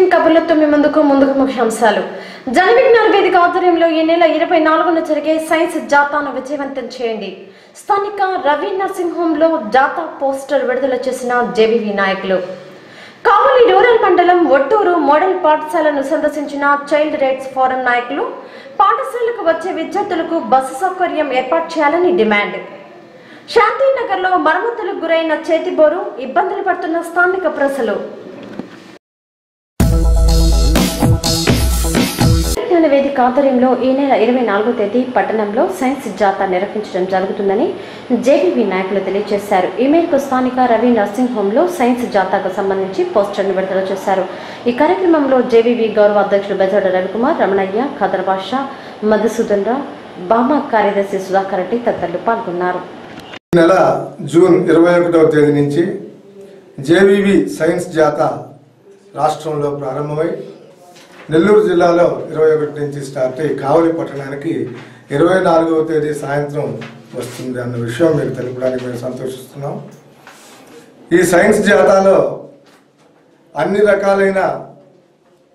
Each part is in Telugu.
స్క్రీన్ కబుర్లతో మీ ముందుకు ముఖ్యాంశాలు. జన విజ్ఞాన వేదిక ఆధ్వర్యంలో ఈ నెల 24న జరిగే సైన్స్ జాతాను విజయవంతం చేయండి. స్థానిక రవి నర్సింగ్ హోంలో జాతా పోస్టర్ విడుదల చేసిన జేబీవీ నాయకులు. కావలి రూరల్ మండలం ఒట్టూరు మోడల్ పాఠశాలను సందర్శించిన చైల్డ్ రైట్స్ ఫోరం నాయకులు పాఠశాలకు వచ్చే విద్యార్థులకు బస్సు సౌకర్యం ఏర్పాటు చేయాలని డిమాండ్. శాంతినగర్లో మరమ్మతులకు గురైన చేతిబోరు ఇబ్బందులు పడుతున్న స్థానిక ప్రజలు. వేదిక ఆధ్వర్యంలో ఈ నెల 24వ తేదీ పట్టణంలో సైన్స్ జాతా నిర్వహించడం జరుగుతుందని జేబీవీ నాయకులు తెలియజేశారు. ఈ మేరకు స్థానిక రవి నర్సింగ్ హోంలో సైన్స్ జాతాకు సంబంధించి పోస్టర్ను విడుదల చేశారు. ఈ కార్యక్రమంలో జేబీవీ గౌరవ అధ్యక్షుడు బెజోడ రవికుమార్, రమణయ్య, ఖదర్ బాషా, మధుసూదన్ రావు, బామా కార్యదర్శి సుధాకర్ రెడ్డి తదితరులు పాల్గొన్నారు. నెల జూన్ 21వ తేదీ నుంచి జేబీవీ సైన్స్ జాతా రాష్ట్రంలో ప్రారంభమై నెల్లూరు జిల్లాలో 21 నుంచి స్టార్ట్ అయ్యి కావలి పట్టణానికి 24వ తేదీ సాయంత్రం వస్తుంది అన్న విషయం మీకు తెలుపడానికి మేము సంతోషిస్తున్నాం. ఈ సైన్స్ జాతాలో అన్ని రకాలైన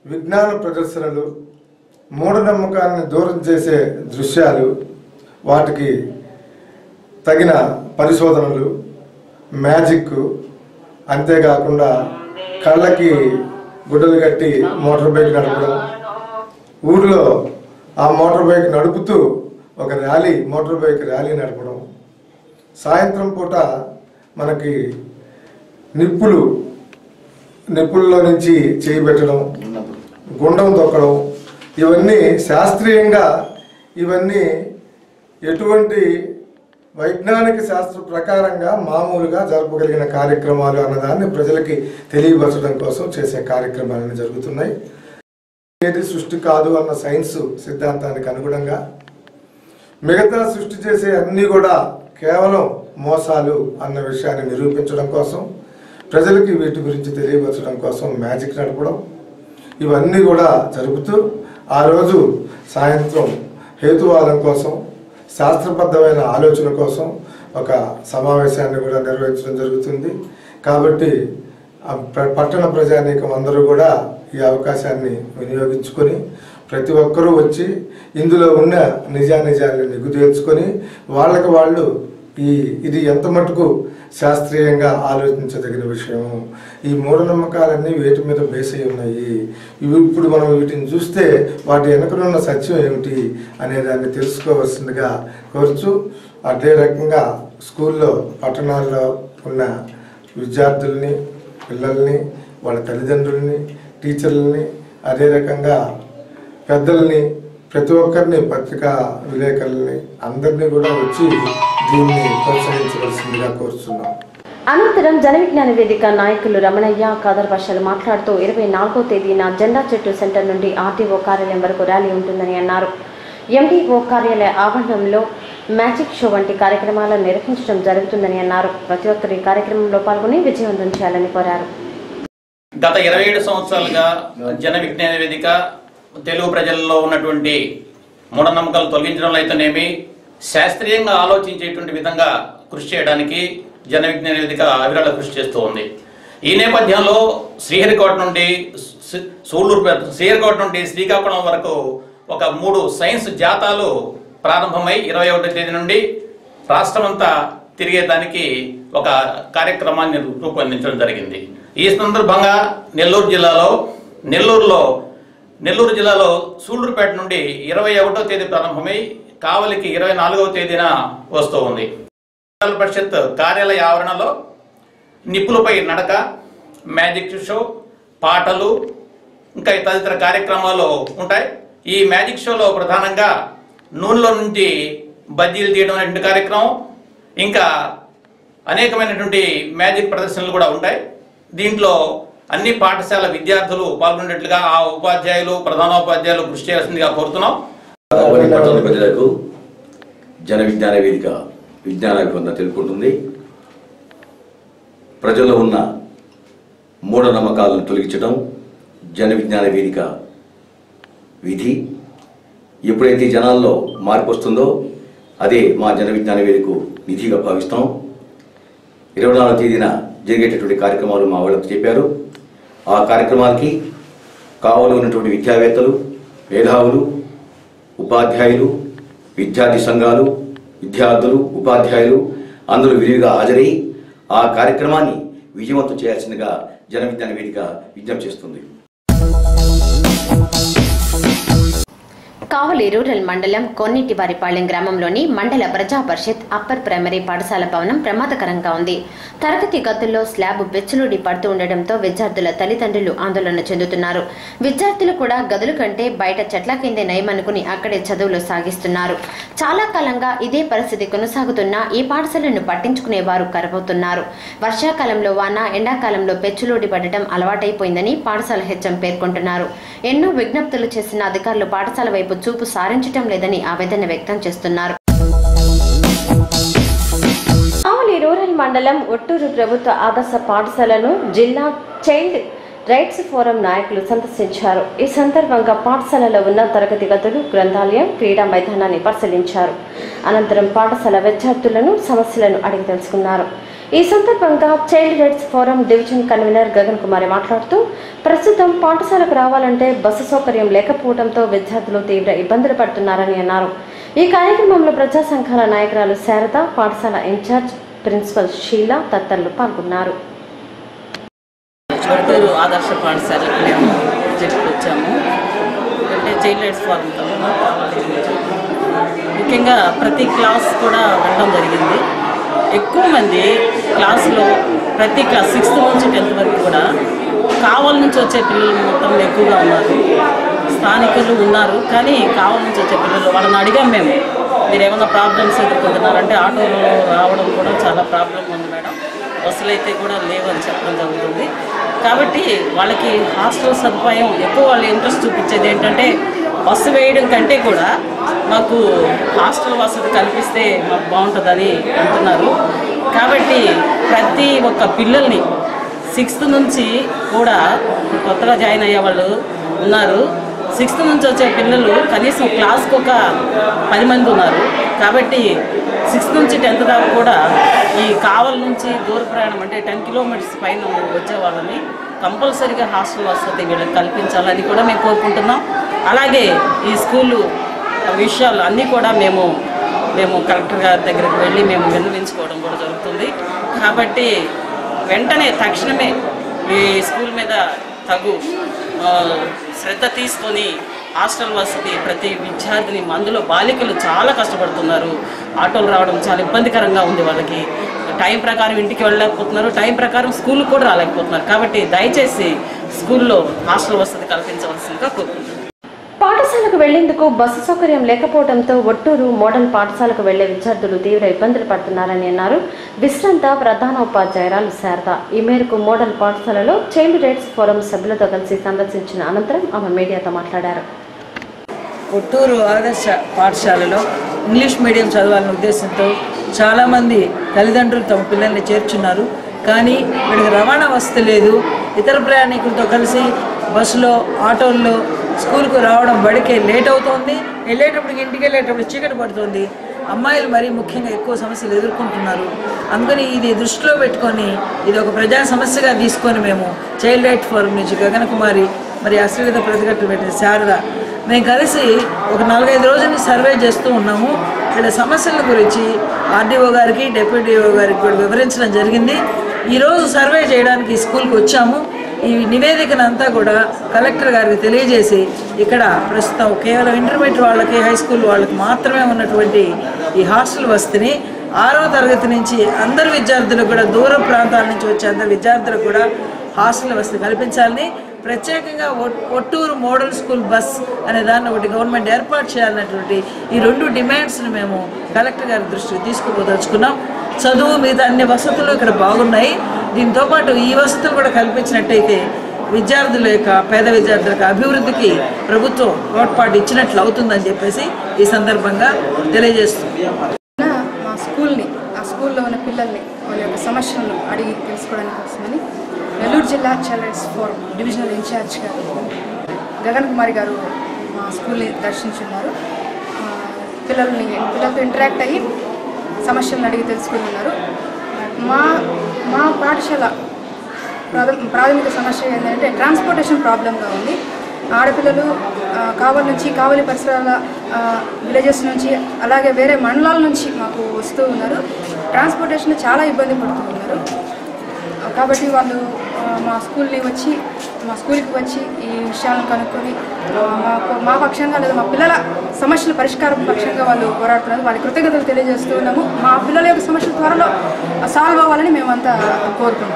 విజ్ఞాన ప్రదర్శనలు, మూఢనమ్మకాన్ని దూరం చేసే దృశ్యాలు, వాటికి తగిన పరిశోధనలు, మ్యాజిక్, అంతేకాకుండా కళ్ళకి గుడ్డలు కట్టి మోటార్ బైక్ నడపడం, ఊరిలో ఆ మోటార్ బైక్ నడుపుతూ ఒక మోటార్ బైక్ ర్యాలీ నడపడం, సాయంత్రం పూట మనకి నిప్పుల్లో నుంచి చేయి పెట్టడం, గుండం తొక్కడం, ఇవన్నీ శాస్త్రీయంగా ఇవన్నీ ఎటువంటి వైజ్ఞానిక శాస్త్ర ప్రకారంగా మామూలుగా జరపగలిగిన కార్యక్రమాలు అన్నదాన్ని ప్రజలకి తెలియపరచడం కోసం చేసే కార్యక్రమాలను జరుగుతున్నాయి. ఏది సృష్టి కాదు అన్న సైన్స్ సిద్ధాంతానికి అనుగుణంగా మిగతా సృష్టి చేసే అన్నీ కూడా కేవలం మోసాలు అన్న విషయాన్ని నిరూపించడం కోసం, ప్రజలకి వీటి గురించి తెలియపరచడం కోసం మ్యాజిక్ నడపడం, ఇవన్నీ కూడా జరుపుతూ ఆ రోజు సాయంత్రం హేతువాదం కోసం, శాస్త్రబద్ధమైన ఆలోచన కోసం ఒక సమావేశాన్ని కూడా నిర్వహించడం జరుగుతుంది. కాబట్టి పట్టణ ప్రజానీకం అందరూ కూడా ఈ అవకాశాన్ని వినియోగించుకొని ప్రతి ఒక్కరూ వచ్చి ఇందులో ఉన్న నిజానిజాలను నిగ్గుదేర్చుకొని వాళ్ళకి వాళ్ళు ఇది ఎంత మటుకు శాస్త్రీయంగా ఆలోచించదగిన విషయము, ఈ మూఢనమ్మకాలన్నీ వేటి మీద బేస్ అయి ఉన్నాయి, ఇప్పుడు మనం వీటిని చూస్తే వాటి వెనకనున్న సత్యం ఏమిటి అనే దాన్ని తెలుసుకోవాల్సిందిగా కోరుచు, అదే రకంగా స్కూల్లో పట్టణాల్లో ఉన్న విద్యార్థుల్ని, పిల్లల్ని, వాళ్ళ తల్లిదండ్రుల్ని, టీచర్లని, అదే రకంగా పెద్దల్ని, ప్రతి ఒక్కరిని, పత్రికా విలేకరుల్ని అందరినీ కూడా వచ్చి దీన్ని ప్రోత్సహించవలసిందిగా కోరుతున్నాం. అనంతరం జన విజ్ఞాన వేదిక నాయకులు రమణయ్య, ఖదర్ బాషాలు మాట్లాడుతూ 24వ తేదీన జెండా చెట్టు సెంటర్ నుండి ఆర్టీఓ కార్యాలయం వరకు ర్యాలీ ఉంటుందని అన్నారు. ఎండీఓ కార్యాలయ ఆవరణంలో మ్యాజిక్ షో వంటి కార్యక్రమాలను నిర్వహించడం జరుగుతుందని అన్నారు. ప్రతి ఒక్కరు ఈ కార్యక్రమంలో పాల్గొని విజయవంతం చేయాలని కోరారు. గత 27 సంవత్సరాలుగా జన విజ్ఞాన వేదిక తెలుగు ప్రజల్లో ఉన్నటువంటి మూఢనమ్మకాలు తొలగించడంలో అయితేనేమి, శాస్త్రీయంగా ఆలోచించేటువంటి విధంగా కృషి చేయడానికి జన విజ్ఞాన వేదిక అవిరళ కృషి చేస్తూ ఉంది. ఈ నేపథ్యంలో శ్రీహరికోట నుండి శ్రీకాకుళం వరకు ఒక 3 సైన్స్ జాతాలు ప్రారంభమై 21వ తేదీ నుండి రాష్ట్రమంతా తిరిగేదానికి ఒక కార్యక్రమాన్ని రూపొందించడం జరిగింది. ఈ సందర్భంగా నెల్లూరు జిల్లాలో సూళ్లూరుపేట నుండి 21వ తేదీ ప్రారంభమై కావలికి 24వ తేదీన వస్తూ ఉంది. మండల పరిషత్ కార్యాలయ ఆవరణలో నిప్పులపై నడక, మ్యాజిక్ షో, పాటలు, ఇంకా తదితర కార్యక్రమాలు ఉంటాయి. ఈ మ్యాజిక్ షోలో ప్రధానంగా నూనెలో నుంచి బజ్జీలు తీయడం అనేటువంటి కార్యక్రమం, ఇంకా అనేకమైనటువంటి మ్యాజిక్ ప్రదర్శనలు కూడా ఉంటాయి. దీంట్లో అన్ని పాఠశాల విద్యార్థులు పాల్గొనేట్లుగా ఆ ఉపాధ్యాయులు, ప్రధానోపాధ్యాయులు కృషి చేయాల్సిందిగా కోరుతున్నాం. ప్రజలకు జన విజ్ఞాన వేదిక విజ్ఞాన తెలుపుకుంటుంది. ప్రజల్లో ఉన్న మూఢనమ్మకాలను తొలగించడం జన విజ్ఞాన వేదిక విధి. ఎప్పుడైతే జనాల్లో మార్పు వస్తుందో అదే మా జన విజ్ఞాన వేదిక నిధిగా భావిస్తాం. 24వ తేదీన జరిగేటటువంటి కార్యక్రమాలు మా వాళ్ళకు చెప్పారు. ఆ కార్యక్రమాలకి కావలిలో ఉన్నటువంటి విద్యావేత్తలు, మేధావులు, ఉపాధ్యాయులు, విద్యార్థి సంఘాలు, విద్యార్థులు, ఉపాధ్యాయులు అందరూ విరివిగా హాజరై ఆ కార్యక్రమాన్ని విజయవంతం చేయాల్సిందిగా జన విజ్ఞాన వేదిక విజ్ఞప్తి చేస్తుంది. కావలి రూరల్ మండలం కొన్నిటివారిపాళెం గ్రామంలోని మండల ప్రజా పరిషత్ అప్పర్ ప్రైమరీ పాఠశాల భవనం ప్రమాదకరంగా ఉంది. తరగతి గదుల్లో స్లాబ్ వెచ్చులుడి పడుతూ ఉండడంతో విద్యార్థుల తల్లిదండ్రులు ఆందోళన చెందుతున్నారు. విద్యార్థులు కూడా గదుల కంటే బయట చెట్ల కిందే నయమనుకుని అక్కడే చదువులు సాగిస్తున్నారు. చాలా కాలంగా ఇదే పరిస్థితి కొనసాగుతున్నా ఈ పాఠశాలను పట్టించుకునేవారు కరువవుతున్నారు. వర్షాకాలంలో వాన, ఎండాకాలంలో పెచ్చులుడి పడటం అలవాటైపోయిందని పాఠశాల హెచ్ఎం పేర్కొంటున్నారు. ఎన్నో విజ్ఞప్తులు చేసిన అధికారులు పాఠశాల వైపు చూపు సారించటం లేదని ఆవేదన వ్యక్తం చేస్తున్నారు. కావలి రూరల్ మండలం ఒట్టూరు ప్రభుత్వ ఆదర్శ పాఠశాలను జిల్లా చైల్డ్ రైట్స్ ఫోరం నాయకులు సందర్శించారు. ఈ సందర్భంగా పాఠశాలలో ఉన్న తరగతి గదులు, గ్రంథాలయం, క్రీడా మైదానాన్ని పరిశీలించారు. అనంతరం పాఠశాల విద్యార్థులను సమస్యలను అడిగి తెలుసుకున్నారు. ఈ సందర్భంగా child rights forum division convener Gagan Kumari మాట్లాడుతూ, ప్రస్తుతం పాఠశాలకు రావాలంటే బస్సు సౌకర్యం లేకపోవడంతో విద్యార్థులు తీవ్ర ఇబ్బందులు పడుతున్నారని అన్నారు. ఈ కార్యక్రమంలో ప్రజా సంఘాల నాయకురాలు శారద, పాఠశాల ఇన్ఛార్జ్ ప్రిన్సిపల్ షీలా తదితరులు పాల్గొన్నారు. ఆదర్శ పాఠశాలకు మేము వచ్చాము. అంటే చైల్డ్ రైట్స్ ఫోరం ముఖ్యంగా ప్రతి క్లాస్ కూడా వెళ్ళడం జరిగింది. ఎక్కువ మంది క్లాసులో ప్రతి క్లాస్ 6th నుంచి 10th వరకు కూడా కావలి నుంచి వచ్చే పిల్లలు మొత్తం ఎక్కువగా ఉన్నారు. స్థానికులు ఉన్నారు, కానీ కావలి నుంచి వచ్చే పిల్లలు వాళ్ళని అడిగాం మేము, మీరు ఏమైనా ప్రాబ్లమ్స్ ఎదుర్కొంటున్నారంటే ఆటోలో రావడం కూడా చాలా ప్రాబ్లం ఉంది మేడం, బస్సులు అయితే కూడా లేవని చెప్పడం జరుగుతుంది. కాబట్టి వాళ్ళకి హాస్టల్ సదుపాయం ఎక్కువ వాళ్ళు ఇంట్రెస్ట్ చూపించేది ఏంటంటే బస్సు వేయడం కంటే కూడా మాకు హాస్టల్ వసతి కల్పిస్తే మాకు బాగుంటుందని అంటున్నారు. కాబట్టి ప్రతి ఒక్క పిల్లల్ని 6th నుంచి కూడా కొత్తగా జాయిన్ అయ్యే వాళ్ళు ఉన్నారు. 6th నుంచి వచ్చే పిల్లలు కనీసం క్లాస్కి ఒక 10 మంది ఉన్నారు. కాబట్టి 6th నుంచి 10th దాకా కూడా ఈ కావలి నుంచి దూర ప్రయాణం అంటే 10 కిలోమీటర్స్ పైన వచ్చే వాళ్ళని కంపల్సరీగా హాస్టల్ వసతి వీళ్ళకి కల్పించాలని కూడా మేము కోరుకుంటున్నాం. అలాగే ఈ స్కూలు విషయాలు అన్నీ కూడా మేము కలెక్టర్ గారి దగ్గరికి వెళ్ళి మేము విన్నవించుకోవడం కూడా జరుగుతుంది. కాబట్టి వెంటనే తక్షణమే ఈ స్కూల్ మీద తగు శ్రద్ధ తీసుకొని హాస్టల్ వసతి ప్రతి విద్యార్థిని, అందులో బాలికలు చాలా కష్టపడుతున్నారు. ఆటోలు రావడం చాలా ఇబ్బందికరంగా ఉంది. వాళ్ళకి టైం ప్రకారం ఇంటికి వెళ్ళలేకపోతున్నారు, టైం ప్రకారం స్కూల్కి కూడా రాలేకపోతున్నారు. కాబట్టి దయచేసి స్కూల్లో హాస్టల్ వసతి కల్పించవలసిందిగా కోరుకుంటున్నాను. పాఠశాలకు వెళ్లేందుకు బస్సు సౌకర్యం లేకపోవడంతో ఒట్టూరు మోడల్ పాఠశాలకు వెళ్లే విద్యార్థులు తీవ్ర ఇబ్బందులు పడుతున్నారని అన్నారు. విశ్రాంత ప్రధాన ఉపాధ్యాయురాలు శారద ఈ మేరకు మోడల్ పాఠశాలలో చైల్డ్ రైట్స్ ఫోరం సభ్యులతో కలిసి సందర్శించిన అనంతరం ఆమె మీడియాతో మాట్లాడారు. ఒట్టూరు ఆదర్శ పాఠశాలలో ఇంగ్లీష్ మీడియం చదవాలనే ఉద్దేశంతో చాలామంది తల్లిదండ్రులు తమ పిల్లల్ని చేర్చున్నారు. కానీ వీళ్ళకి రవాణా వసతి లేదు. ఇతర ప్రయాణికులతో కలిసి బస్సులో, ఆటోల్లో స్కూల్కు రావడం బడికే లేట్ అవుతోంది. వెళ్ళేటప్పటికి ఇంటికి వెళ్ళేటప్పుడు చీకటి పడుతుంది. అమ్మాయిలు మరీ ముఖ్యంగా ఎక్కువ సమస్యలు ఎదుర్కొంటున్నారు. అందుకని ఇది దృష్టిలో పెట్టుకొని ఇది ఒక ప్రజా సమస్యగా తీసుకొని మేము చైల్డ్ రైట్ ఫోరం నుంచి గగన్ కుమారి మరి అశ్లీలత ప్రతిఘటన పెట్టిన శారద మేము కలిసి ఒక 4-5 రోజులు సర్వే చేస్తూ ఉన్నాము. వీళ్ళ సమస్యల గురించి ఆర్డీఓ గారికి, డిప్యూటీ డిఓ గారికి కూడా వివరించడం జరిగింది. ఈరోజు సర్వే చేయడానికి స్కూల్కి వచ్చాము. ఈ నివేదికను అంతా కూడా కలెక్టర్ గారికి తెలియజేసి ఇక్కడ ప్రస్తుతం కేవలం ఇంటర్మీడియట్ వాళ్ళకి, హై స్కూల్ వాళ్ళకి మాత్రమే ఉన్నటువంటి ఈ హాస్టల్ వసతిని 6వ తరగతి నుంచి అందరు విద్యార్థులకు కూడా, దూర ప్రాంతాల నుంచి వచ్చే అందరు విద్యార్థులకు కూడా హాస్టల్ వసతి కల్పించాలని, ప్రత్యేకంగా ఒట్టూరు మోడల్ స్కూల్ బస్ అనే దాన్ని ఒకటి గవర్నమెంట్ ఏర్పాటు చేయాలన్నటువంటి ఈ 2 డిమాండ్స్ని మేము కలెక్టర్ గారి దృష్టికి తీసుకుపోదలుచుకున్నాం. చదువు మిగతా అన్ని వసతులు ఇక్కడ బాగున్నాయి. దీంతో పాటు ఈ వసతులు కూడా కల్పించినట్టయితే విద్యార్థుల యొక్క, పేద విద్యార్థుల యొక్క అభివృద్ధికి ప్రభుత్వం తోడ్పాటు ఇచ్చినట్లు అవుతుందని చెప్పేసి ఈ సందర్భంగా తెలియజేస్తుంది. మా స్కూల్ని, ఆ స్కూల్లో ఉన్న పిల్లల్ని వాళ్ళ యొక్క సమస్యలను అడిగి తెలుసుకోవడానికి వస్తుందని నెల్లూరు జిల్లా child rights forum divisional incharge గారు గగన్ కుమారి గారు మా స్కూల్ని దర్శించున్నారు. పిల్లలతో ఇంటరాక్ట్ అయ్యి సమస్యలను అడిగి తెలుసుకుని ఉన్నారు. మా పాఠశాల ప్రాథమిక సమస్య ఏంటంటే ట్రాన్స్పోర్టేషన్ ప్రాబ్లంగా ఉంది. ఆడపిల్లలు కావలి నుంచి, కావలి పరిసరాల విలేజెస్ నుంచి, అలాగే వేరే మండలాల నుంచి మాకు వస్తూ ఉన్నారు. ట్రాన్స్పోర్టేషన్ చాలా ఇబ్బంది పడుతూ ఉన్నారు. కాబట్టి వాళ్ళు మా స్కూల్కి వచ్చి ఈ విషయాలను కనుక్కొని మా పక్షంగా లేదా మా పిల్లల సమస్యల పరిష్కారం పక్షంగా వాళ్ళు పోరాడుతున్నారు. వాళ్ళకి కృతజ్ఞతలు తెలియజేస్తూ ఉన్నాము. మా పిల్లల యొక్క సమస్యలు త్వరలో సాల్వ్ అవ్వాలని మేమంతా కోరుకుంటాం.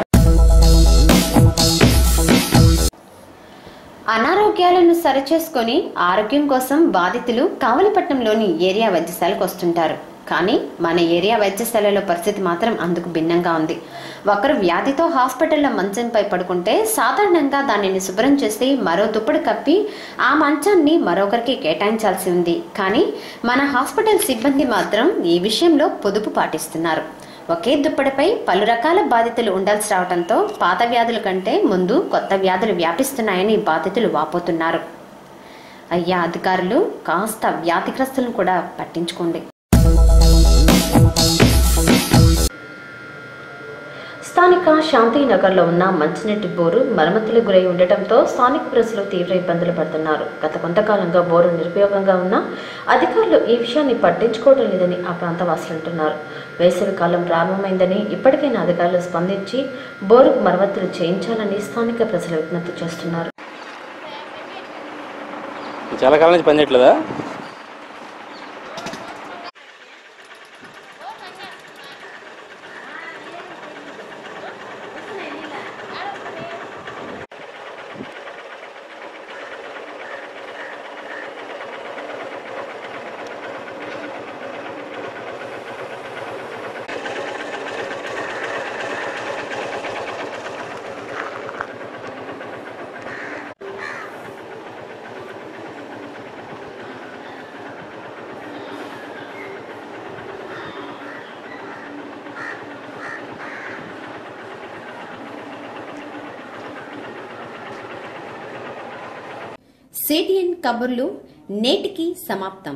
అనారోగ్యాలను సరిచేసుకొని ఆరోగ్యం కోసం బాధితులు కావలిపట్నంలోని ఏరియా వైద్యశాలకు వస్తుంటారు. కానీ మన ఏరియా వైద్యశాలలో పరిస్థితి మాత్రం అందుకు భిన్నంగా ఉంది. ఒకరు వ్యాధితో హాస్పిటల్లో మంచంపై పడుకుంటే సాధారణంగా దానిని శుభ్రం చేసి మరో దుప్పటి కప్పి ఆ మంచాన్ని మరొకరికి కేటాయించాల్సి ఉంది. కానీ మన హాస్పిటల్ సిబ్బంది మాత్రం ఈ విషయంలో పొదుపు పాటిస్తున్నారు. ఒకే దుప్పటిపై పలు రకాల బాధితులు ఉండాల్సి రావడంతో పాత వ్యాధుల కంటే ముందు కొత్త వ్యాధులు వ్యాపిస్తున్నాయని బాధితులు వాపోతున్నారు. అయ్యా అధికారులు, కాస్త వ్యాధిగ్రస్తులను కూడా పట్టించుకోండి. స్థానిక శాంతినగర్లో ఉన్న మంచినీటి బోరు మరమ్మతులకు గురై ఉండటంతో స్థానిక ప్రజలు తీవ్ర ఇబ్బందులు పడుతున్నారు. గత కొంతకాలంగా బోరు నిరుపయోగంగా ఉన్న అధికారులు ఈ విషయాన్ని పట్టించుకోవడం లేదని ఆ ప్రాంతవాసులు అంటున్నారు. వేసవి కాలం ప్రారంభమైందని ఇప్పటికైనా అధికారులు స్పందించి బోరుకు మరమ్మతులు చేయించాలని స్థానిక ప్రజలు విజ్ఞప్తి చేస్తున్నారు. చాలా కాలం నుంచి పనిచేయట్లేదా? సిటిఎన్ కబుర్లు నేటికి సమాప్తం.